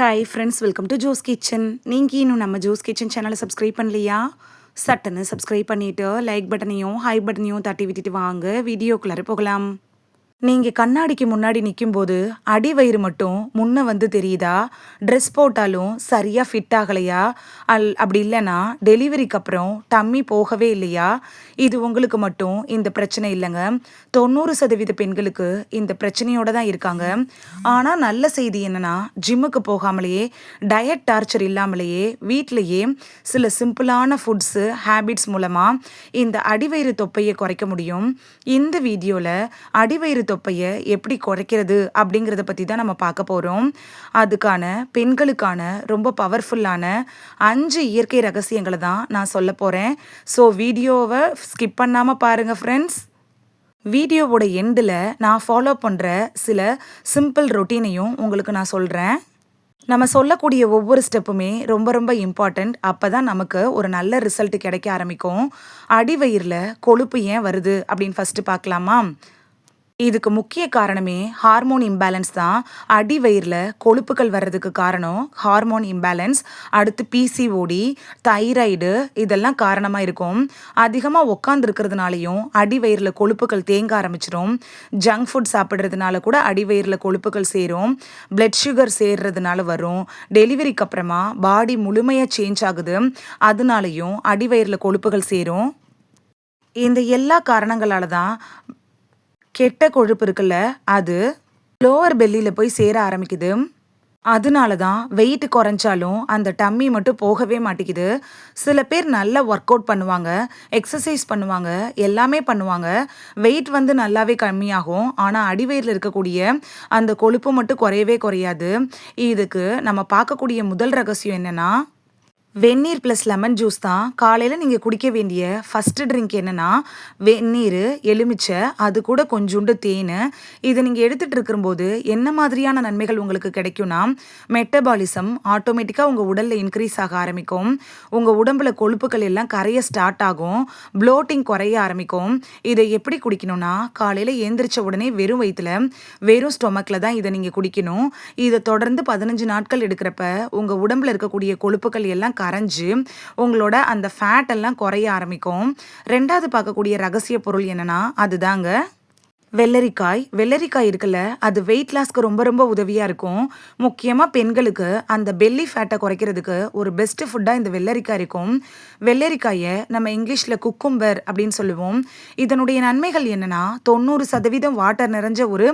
Hi friends, welcome to Jo's kitchen. நீங்கள் இன்னும் நம்ம ஜோஸ் கிச்சன் சேனலை சப்ஸ்கிரைப் பண்ணலையா? சட்டுன்னு சப்ஸ்கிரைப் பண்ணிவிட்டு லைக் பட்டனையும் ஹை பட்டனையும் தட்டி விட்டுட்டு வாங்க வீடியோக்குள்ளார போகலாம். நீங்க கண்ணாடிக்கு முன்னாடி நிக்கும்போது அடி வயிறு மட்டும் முன்ன வந்து தெரியுதா? ட்ரெஸ் போட்டாலும் சரியா ஃபிட் ஆகலையா? அப்படி இல்லைன்னா டெலிவரிக்கு அப்புறம் டம்மி போகவே இல்லையா? இது உங்களுக்கு மட்டும் இந்த பிரச்சனை இல்லைங்க. 90% பெண்களுக்கு இந்த பிரச்சனையோட தான் இருக்காங்க. ஆனால் நல்ல செய்தி என்னன்னா, ஜிம்முக்கு போகாமலேயே டயட் டார்ச்சர் இல்லாமலேயே வீட்டிலேயே சில சிம்பிளான ஃபுட்ஸு ஹேபிட்ஸ் மூலமாக இந்த அடிவயிறு தொப்பையை குறைக்க முடியும். இந்த வீடியோவில் அடிவயிறு தொப்பையை எப்படி குறைக்கிறது அப்படிங்கிறத பற்றி தான் நம்ம பார்க்க போகிறோம். அதுக்கான பெண்களுக்கான ரொம்ப பவர்ஃபுல்லான 5 இயற்கை ரகசியங்களை தான் நான் சொல்ல போகிறேன். ஸோ வீடியோவை ஸ்கிப் பண்ணாமல் பாருங்கள் ஃப்ரெண்ட்ஸ். வீடியோவோட எண்டில் நான் ஃபாலோ பண்ணுற சில சிம்பிள் ரொட்டீனையும் உங்களுக்கு நான் சொல்கிறேன். நம்ம சொல்லக்கூடிய ஒவ்வொரு ஸ்டெப்புமே ரொம்ப ரொம்ப இம்பார்ட்டண்ட். அப்போ தான் நமக்கு ஒரு நல்ல ரிசல்ட் கிடைக்க ஆரம்பிக்கும். அடிவயிறில் கொழுப்பு ஏன் வருது அப்படின்னு ஃபஸ்ட்டு பார்க்கலாமா? இதுக்கு முக்கிய காரணமே ஹார்மோன் இம்பேலன்ஸ் தான். அடி வயிறில் கொழுப்புகள் வர்றதுக்கு காரணம் ஹார்மோன் இம்பேலன்ஸ். அடுத்து பிசிஓடி, தைராய்டு இதெல்லாம் காரணமாக இருக்கும். அதிகமாக உட்காந்துருக்கிறதுனாலையும் அடி வயிறில் கொழுப்புகள் தேங்க ஆரம்பிச்சிடும். ஜங்க் ஃபுட் சாப்பிட்றதுனால கூட அடி வயிறில் கொழுப்புகள் சேரும். பிளட் சுகர் சேர்றதுனால வரும். டெலிவரிக்கு அப்புறமா பாடி முழுமையாக சேஞ்ச் ஆகுது, அதனாலையும் அடி வயிறில் கொழுப்புகள் சேரும். இந்த எல்லா காரணங்களால தான் கெட்ட கொழுப்பு இருக்குல்ல, அது லோவர் பெல்லியில் போய் சேர ஆரம்பிக்குது. அதனால தான் வெயிட் குறைஞ்சாலும் அந்த டம்மி மட்டும் போகவே மாட்டேங்குது. சில பேர் நல்லா ஒர்க் அவுட் பண்ணுவாங்க, எக்ஸசைஸ் பண்ணுவாங்க, எல்லாமே பண்ணுவாங்க. வெயிட் வந்து நல்லாவே கம்மியாகும். ஆனால் அடிவயிறில் இருக்கக்கூடிய அந்த கொழுப்பு மட்டும் குறையவே குறையாது. இதுக்கு நம்ம பார்க்கக்கூடிய முதல் ரகசியம் என்னென்னா, வெந்நீர் ப்ளஸ் லெமன் ஜூஸ் தான். காலையில் நீங்கள் குடிக்க வேண்டிய ஃபஸ்ட்டு ட்ரிங்க் என்னென்னா, வெந்நீர், எலுமிச்சை, அது கூட கொஞ்சோண்டு தேன். இதை நீங்கள் எடுத்துகிட்டு இருக்கும்போது என்ன மாதிரியான நன்மைகள் உங்களுக்கு கிடைக்கும்னா, மெட்டபாலிசம் ஆட்டோமேட்டிக்காக உங்கள் உடலில் இன்க்ரீஸ் ஆக ஆரம்பிக்கும். உங்கள் உடம்புல கொழுப்புகள் எல்லாம் கரைய ஸ்டார்ட் ஆகும். ப்ளோட்டிங் குறைய ஆரம்பிக்கும். இதை எப்படி குடிக்கணும்னா, காலையில் எழுந்திரிச்ச உடனே வெறும் வயிற்றில் வெறும் ஸ்டொமக்கில் தான் இதை நீங்கள் குடிக்கணும். இதை தொடர்ந்து 15 நாட்கள் எடுக்கிறப்ப உங்கள் உடம்புல இருக்கக்கூடிய கொழுப்புகள் எல்லாம் கரைஞ்சு உங்களோட அந்த ஃபேட் எல்லாம் குறைய ஆரம்பிக்கும். 2வது பார்க்கக்கூடிய ரகசிய பொருள் என்னன்னா, அதுதாங்க வெள்ளரிக்காய். வெள்ளரிக்காய் இருக்குல்ல, அது வெயிட் லாஸ்க்கு ரொம்ப ரொம்ப உதவியாக இருக்கும். முக்கியமாக பெண்களுக்கு அந்த பெல்லி ஃபேட்டை குறைக்கிறதுக்கு ஒரு பெஸ்ட்டு ஃபுட்டாக இந்த வெள்ளரிக்காய் இருக்கும். வெள்ளரிக்காயை நம்ம இங்கிலீஷில் குக்கும்பர் அப்படின்னு சொல்லுவோம். இதனுடைய நன்மைகள் என்னென்னா, 90% வாட்டர் நிறைஞ்ச ஒரு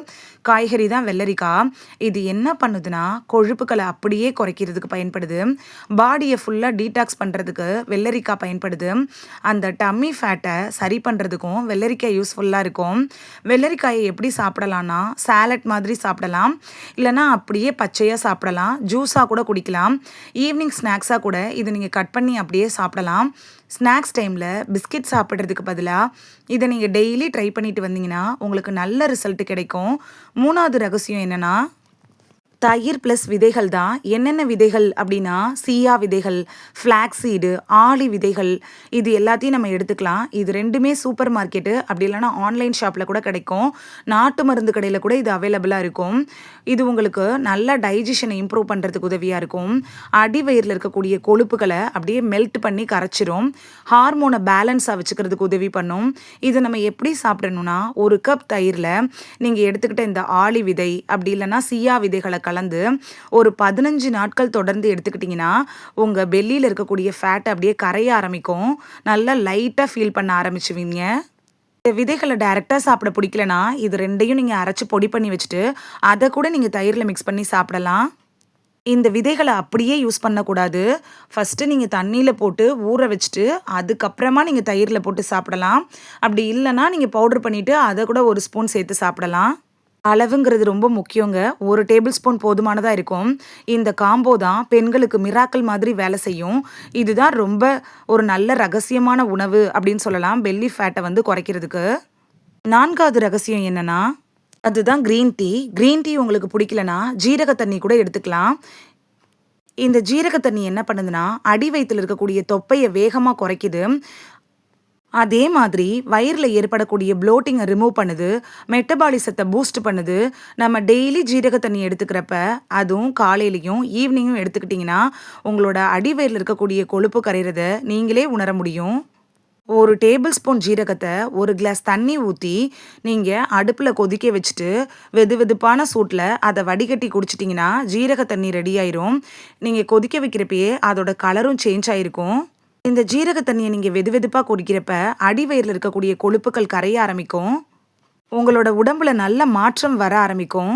காய்கறி தான் வெள்ளரிக்காய். இது என்ன பண்ணுதுன்னா, கொழுப்புக்களை அப்படியே குறைக்கிறதுக்கு பயன்படுது. பாடியை ஃபுல்லாக டீடாக்ஸ் பண்ணுறதுக்கு வெள்ளரிக்காய் பயன்படுது. அந்த டம்மி ஃபேட்டை சரி பண்ணுறதுக்கும் வெள்ளரிக்காய் யூஸ்ஃபுல்லாக இருக்கும். வெள்ளரிக்காயை எப்படி சாப்பிடலான்னா, சாலட் மாதிரி சாப்பிடலாம், இல்லைனா அப்படியே பச்சையாக சாப்பிடலாம், ஜூஸாக கூட குடிக்கலாம். ஈவினிங் ஸ்நாக்ஸாக கூட இதை நீங்கள் கட் பண்ணி அப்படியே சாப்பிடலாம். ஸ்நாக்ஸ் டைமில் பிஸ்கெட் சாப்பிட்றதுக்கு பதிலாக இதை நீங்கள் டெய்லி ட்ரை பண்ணிட்டு வந்தீங்கன்னா உங்களுக்கு நல்ல ரிசல்ட் கிடைக்கும். 3வது ரகசியம் என்னென்னா, தயிர் ப்ளஸ் விதைகள் தான். என்னென்ன விதைகள் அப்படின்னா, சீயா விதைகள், ஃப்ளாக்ஸீடு, ஆளி விதைகள், இது எல்லாத்தையும் நம்ம எடுத்துக்கலாம். இது ரெண்டுமே சூப்பர் மார்க்கெட்டு அப்படி இல்லைனா ஆன்லைன் ஷாப்பில் கூட கிடைக்கும். நாட்டு மருந்து கடையில் கூட இது அவைலபிளாக இருக்கும். இது உங்களுக்கு நல்ல டைஜஷனை இம்ப்ரூவ் பண்ணுறதுக்கு உதவியாக இருக்கும். அடி வயிறில் இருக்கக்கூடிய கொழுப்புகளை அப்படியே மெல்ட் பண்ணி கரைச்சிரும். ஹார்மோனை பேலன்ஸாக வச்சுக்கிறதுக்கு உதவி பண்ணும். இது நம்ம எப்படி சாப்பிடணும்னா, 1 கப் தயிரில் நீங்கள் எடுத்துக்கிட்ட இந்த ஆளி விதை அப்படி இல்லைனா சீயா விதைகளை கலந்து ஒரு 15 நாட்கள் தொடர்ந்து எடுத்துக்கிட்டிங்கன்னா உங்கள் பெல்லியில் இருக்கக்கூடிய ஃபேட் அப்படியே கரைய ஆரம்பிக்கும். நல்லா லைட்டாக ஃபீல் பண்ண ஆரம்பிச்சுவீங்க. இந்த விதைகளை டைரெக்டாக சாப்பிட பிடிக்கலனா, இது ரெண்டையும் நீங்கள் அரைச்சி பொடி பண்ணி வச்சுட்டு அதை கூட நீங்கள் தயிரில் மிக்ஸ் பண்ணி சாப்பிடலாம். இந்த விதைகளை அப்படியே யூஸ் பண்ணக்கூடாது. ஃபஸ்ட்டு நீங்கள் தண்ணியில் போட்டு ஊற வச்சுட்டு அதுக்கப்புறமா நீங்கள் தயிரில் போட்டு சாப்பிடலாம். அப்படி இல்லைனா நீங்கள் பவுட்ரு பண்ணிவிட்டு அதை கூட 1 ஸ்பூன் சேர்த்து சாப்பிடலாம். அளவுங்கிறது ரொம்ப முக்கியங்க. 1 டேபிள் ஸ்பூன் போதுமானதாக இருக்கும். இந்த காம்போ தான் பெண்களுக்கு மிராக்கிள் மாதிரி வேலை செய்யும். இதுதான் ரொம்ப ஒரு நல்ல ரகசியமான உணவு அப்படின்னு சொல்லலாம், பெல்லி ஃபேட்டை வந்து குறைக்கிறதுக்கு. 4வது ரகசியம் என்னென்னா, அதுதான் க்ரீன் டீ. க்ரீன் டீ உங்களுக்கு பிடிக்கலனா ஜீரக தண்ணி கூட எடுத்துக்கலாம். இந்த ஜீரக தண்ணி என்ன பண்ணுதுன்னா, அடி வயிற்றில் இருக்கக்கூடிய தொப்பையை வேகமாக குறைக்குது. அதே மாதிரி வயிறுல ஏற்படக்கூடிய ப்ளோட்டிங்கை ரிமூவ் பண்ணுது, மெட்டபாலிசத்த பூஸ்ட் பண்ணுது. நம்ம டெய்லி ஜீரக தண்ணி எடுத்துக்கிறப்ப, அதுவும் காலையிலயும், ஈவினிங்கும் எடுத்துக்கிட்டிங்கன்னா, உங்களோட அடிவயிறுல இருக்கக்கூடிய கொழுப்பு கரையிறத நீங்களே உணர முடியும். ஒரு டேபிள் ஸ்பூன் ஜீரகத்த 1 கிளாஸ் தண்ணி ஊத்தி, நீங்க அடுப்புல கொதிக்க வச்சுட்டு, வெதுவெதுப்பான சூட்ல அத வடிகட்டி குடிச்சிட்டிங்கன்னா, ஜீரக தண்ணி ரெடி ஆயிரும். நீங்க கொதிக்க வைக்கிறப்பயே அதோட கலரும் சேஞ்ச் ஆயிருக்கும். இந்த ஜீரக தண்ணிய நீங்க வெதுவெதுப்பா குடிக்கிறப்ப, அடிவயிறுல இருக்கக்கூடிய கொழுப்புக்கள் கரைய ஆரம்பிக்கும். உங்களோட உடம்புல நல்ல மாற்றம் வர ஆரம்பிக்கும்.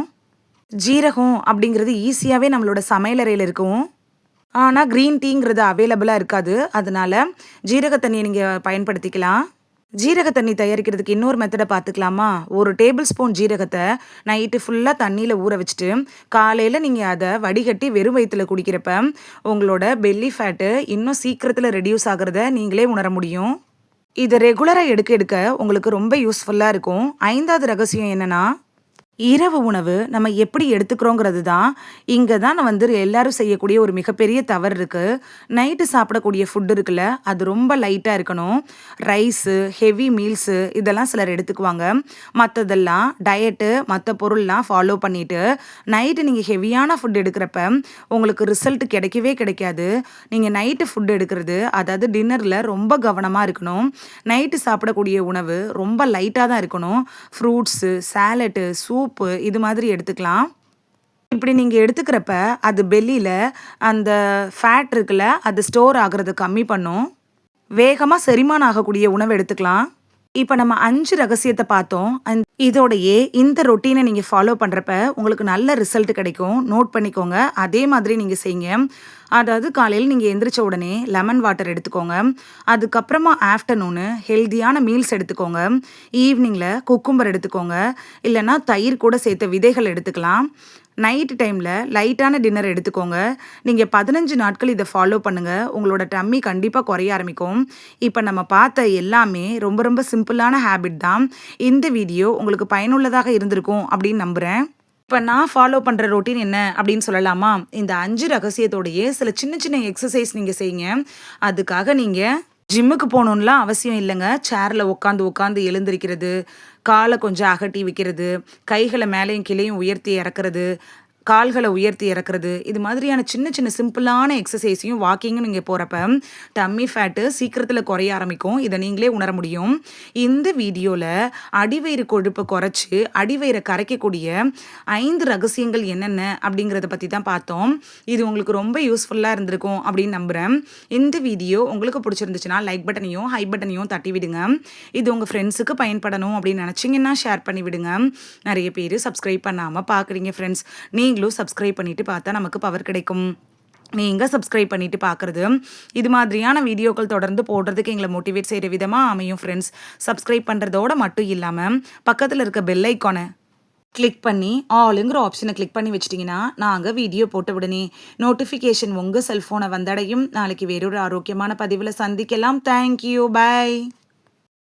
ஜீரகம் அப்படிங்கிறது ஈஸியாவே நம்மளோட சமையலறையில இருக்கும். ஆனா, கிரீன் டீங்கிறது அவைலபிளா இருக்காது. அதனால ஜீரக தண்ணிய நீங்க பயன்படுத்திக்கலாம். ஜீரக தண்ணி தயாரிக்கிறதுக்கு இன்னொரு மெத்தட பார்த்துக்கலாமா? 1 டேபிள் ஸ்பூன் ஜீரகத்த நைட்டு ஃபுல்லா தண்ணீல ஊற வச்சுட்டு, காலையில நீங்க அத வடிகட்டி வெறும் வயித்துல குடிக்கிறப்ப, உங்களோட பெல்லி ஃபேட்டு இன்னும் சீக்கிரத்துல ரெட்யூஸ் ஆகுறத நீங்களே உணர முடியும். இத ரெகுலரா எடுக்க எடுக்க உங்களுக்கு ரொம்ப யூஸ்ஃபுல்லா இருக்கும். 5வது ரகசியம் என்னன்னா, இரவு உணவு நம்ம எப்படி எடுத்துக்கிறோங்கிறது தான் இங்க தான் வந்து எல்லாரும் செய்யக்கூடிய ஒரு மிகப்பெரிய தவறு இருக்கு. நைட்டு சாப்பிடக்கூடிய ஃபுட் இருக்குல்ல, அது ரொம்ப லைட்டா இருக்கணும். ரைஸு, ஹெவி மீல்ஸு இதெல்லாம் சிலர் எடுத்துக்குவாங்க. மத்ததெல்லாம் டயட்டு, மத்த பொருள்லாம் ஃபாலோ பண்ணிட்டு, நைட்டு நீங்க ஹெவியான ஃபுட் எடுக்கிறப்ப உங்களுக்கு ரிசல்ட் கிடைக்கவே கிடைக்காது. நீங்க நைட்டு ஃபுட் எடுக்கிறது, அதாவது டின்னர்ல ரொம்ப கவனமா இருக்கணும். நைட்டு சாப்பிடக்கூடிய உணவு ரொம்ப லைட்டா தான் இருக்கணும். ஃப்ரூட்ஸு, சாலட்டு, சூப்பு இது மாதிரி எடுத்துக்கலாம். இப்படி நீங்க எடுத்துக்கிறப்ப, அது பெல்லில அந்த ஃபேட் இருக்குல்ல, அது ஸ்டோர் ஆகுறத கம்மி பண்ணும். வேகமா செரிமானம் ஆகக்கூடிய உணவு எடுத்துக்கலாம். இப்ப நம்ம 5 ரகசியத்த பார்த்தோம். இதோடயே இந்த ரொட்டீன நீங்க ஃபாலோ பண்றப்ப, உங்களுக்கு நல்ல ரிசல்ட் கிடைக்கும். நோட் பண்ணிக்கோங்க. அதே மாதிரி நீங்க செய்யுங்க. அதாவது காலையில நீங்க எந்திரிச்ச உடனே லெமன் வாட்டர் எடுத்துக்கோங்க. அதுக்கப்புறமா ஆஃப்டர்நூனு ஹெல்தியான மீல்ஸ் எடுத்துக்கோங்க. ஈவினிங்ல குக்கும்பர் எடுத்துக்கோங்க. இல்லன்னா தயிர் கூட சேர்த்த விதைகள் எடுத்துக்கலாம். நைட் டைம்ல லைட்டான டின்னர் எடுத்துக்கோங்க. நீங்க 15 நாட்கள் இத ஃபாலோ பண்ணுங்க. உங்களோட டம்மி கண்டிப்பா குறைய ஆரம்பிக்கும். இப்ப நம்ம பார்த்த எல்லாமே ரொம்ப ரொம்ப சிம்பிளான ஹேபிட் தான். இந்த வீடியோ உங்களுக்கு பயனுள்ளதாக இருந்திருக்கும் அப்படின்னு நம்புறேன். இப்ப நான் ஃபாலோ பண்ற ரொட்டீன் என்ன அப்படின்னு சொல்லலாமா? இந்த 5 ரகசியத்தோடயே சில சின்ன சின்ன எக்ஸர்சைஸ் நீங்க செய்யுங்க. அதுக்காக நீங்க ஜிம்முக்கு போகணும்லாம் அவசியம் இல்லைங்க. சேர்ல உட்காந்து உட்காந்து எழுந்திருக்கிறது, காலை கொஞ்சம் அகட்டி வைக்கிறது, கைகளை மேலேயும் கீழேயும் உயர்த்தி இறக்குறது, கால்களை உயர்த்தி இறக்குறது, இது மாதிரியான சின்ன சின்ன சிம்பிளான எக்ஸசைஸையும் வாக்கிங்கும் நீங்கள் போகிறப்ப டம்மி ஃபேட்டு சீக்கிரத்தில் குறைய ஆரம்பிக்கும். இதை நீங்களே உணர முடியும். இந்த வீடியோவில் அடிவயிறு கொழுப்பை குறைச்சி அடிவயிறை கரைக்கக்கூடிய 5 ரகசியங்கள் என்னென்ன அப்படிங்கிறத பற்றி தான் பார்த்தோம். இது உங்களுக்கு ரொம்ப யூஸ்ஃபுல்லாக இருந்திருக்கும் அப்படின்னு நம்புகிறேன். இந்த வீடியோ உங்களுக்கு பிடிச்சிருந்துச்சுன்னா லைக் பட்டனையும் ஹை பட்டனையும் தட்டி விடுங்க. இது உங்கள் ஃப்ரெண்ட்ஸுக்கு பயன்படணும் அப்படின்னு நினச்சிங்கன்னா ஷேர் பண்ணி விடுங்க. நிறைய பேர் சப்ஸ்கிரைப் பண்ணாமல் பார்க்குறீங்க ஃப்ரெண்ட்ஸ். நீங்களும் சப்ஸ்கிரைப் பண்ணிட்டு பார்த்தா நமக்கு பவர் கிடைக்கும். நீங்க சப்ஸ்கிரைப் பண்ணிட்டு பார்க்குறது இது மாதிரியான வீடியோக்கள் தொடர்ந்து போடுறதுக்கு எங்களை மோட்டிவேட் செய்கிற விதமாக அமையும் ஃப்ரெண்ட்ஸ். சப்ஸ்கிரைப் பண்ணுறதோட மட்டும் இல்லாமல் பக்கத்தில் இருக்க பெல் ஐக்கானை கிளிக் பண்ணி ஆளுங்கிற ஆப்ஷனை கிளிக் பண்ணி வச்சிட்டிங்கன்னா நாங்கள் வீடியோ போட்ட உடனே நோட்டிஃபிகேஷன் உங்கள் செல்ஃபோனை வந்தடையும். நாளைக்கு வேறொரு ஆரோக்கியமான பதிவில் சந்திக்கலாம். Thank you, by.